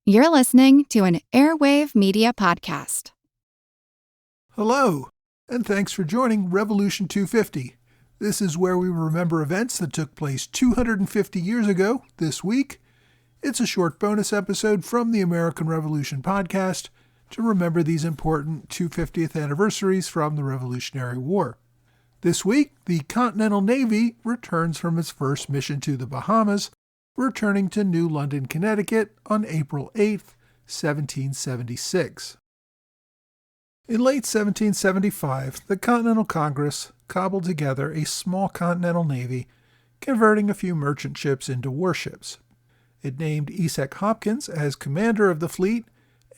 You're listening to an Airwave Media Podcast. Hello, and thanks for joining Revolution 250. This is where we remember events that took place 250 years ago this week. It's a short bonus episode from the American Revolution podcast to remember these important 250th anniversaries from the Revolutionary War. This week, the Continental Navy returns from its first mission to the Bahamas, returning to New London, Connecticut on April 8, 1776. In late 1775, the Continental Congress cobbled together a small Continental Navy, converting a few merchant ships into warships. It named Esek Hopkins as commander of the fleet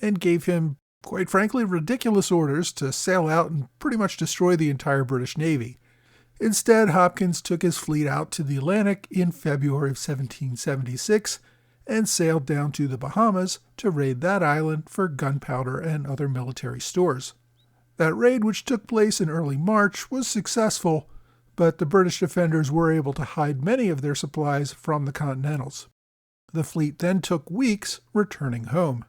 and gave him, quite frankly, ridiculous orders to sail out and pretty much destroy the entire British Navy. Instead, Hopkins took his fleet out to the Atlantic in February of 1776 and sailed down to the Bahamas to raid that island for gunpowder and other military stores. That raid, which took place in early March, was successful, but the British defenders were able to hide many of their supplies from the Continentals. The fleet then took weeks returning home.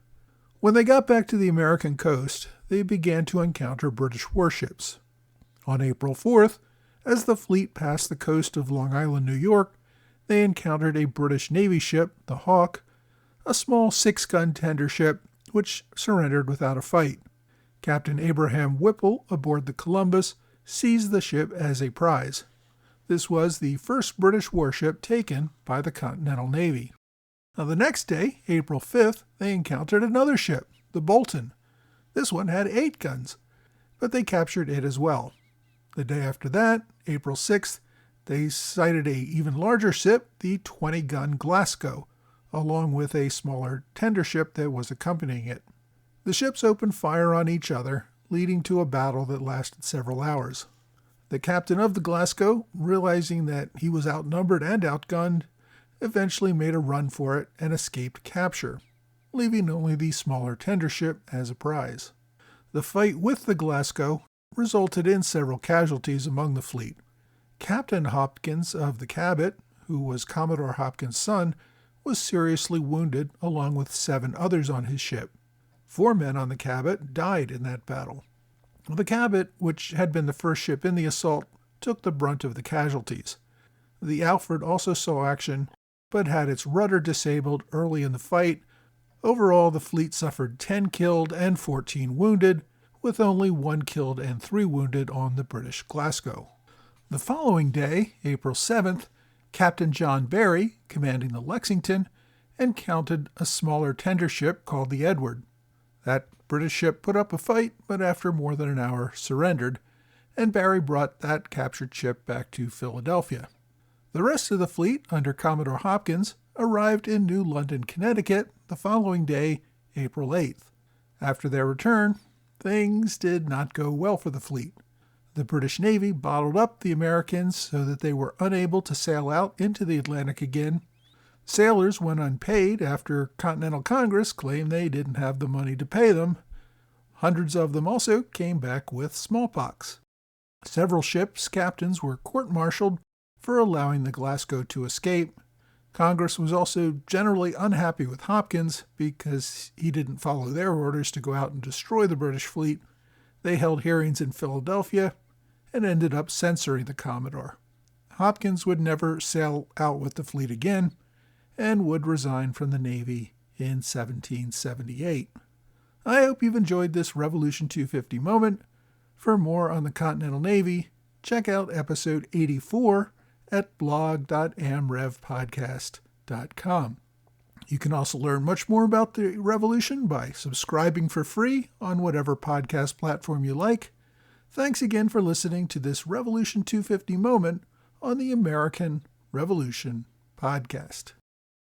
When they got back to the American coast, they began to encounter British warships. On April 4th, as the fleet passed the coast of Long Island, New York, they encountered a British Navy ship, the Hawk, a small 6-gun tender ship, which surrendered without a fight. Captain Abraham Whipple aboard the Columbus seized the ship as a prize. This was the first British warship taken by the Continental Navy. Now, the next day, April 5th, they encountered another ship, the Bolton. This one had 8 guns, but they captured it as well. The day after that, April 6th, they sighted a even larger ship, the 20-gun Glasgow, along with a smaller tender ship that was accompanying it. The ships opened fire on each other, leading to a battle that lasted several hours. The captain of the Glasgow, realizing that he was outnumbered and outgunned, eventually made a run for it and escaped capture, leaving only the smaller tender ship as a prize. The fight with the Glasgow resulted in several casualties among the fleet. Captain Hopkins of the Cabot, who was Commodore Hopkins' son, was seriously wounded along with 7 others on his ship. 4 men on the Cabot died in that battle. The Cabot, which had been the first ship in the assault, took the brunt of the casualties. The Alfred also saw action, but had its rudder disabled early in the fight. Overall, the fleet suffered 10 killed and 14 wounded, with only 1 killed and 3 wounded on the British Glasgow. The following day, April 7th, Captain John Barry, commanding the Lexington, encountered a smaller tender ship called the Edward. That British ship put up a fight, but after more than an hour surrendered, and Barry brought that captured ship back to Philadelphia. The rest of the fleet, under Commodore Hopkins, arrived in New London, Connecticut, the following day, April 8th. After their return, things did not go well for the fleet. The British Navy bottled up the Americans so that they were unable to sail out into the Atlantic again. Sailors went unpaid after Continental Congress claimed they didn't have the money to pay them. Hundreds of them also came back with smallpox. Several ships' captains were court-martialed for allowing the Glasgow to escape. Congress was also generally unhappy with Hopkins because he didn't follow their orders to go out and destroy the British fleet. They held hearings in Philadelphia and ended up censoring the Commodore. Hopkins would never sail out with the fleet again and would resign from the Navy in 1778. I hope you've enjoyed this Revolution 250 moment. For more on the Continental Navy, check out episode 84 at blog.amrevpodcast.com. You can also learn much more about the Revolution by subscribing for free on whatever podcast platform you like. Thanks again for listening to this Revolution 250 moment on the American Revolution podcast.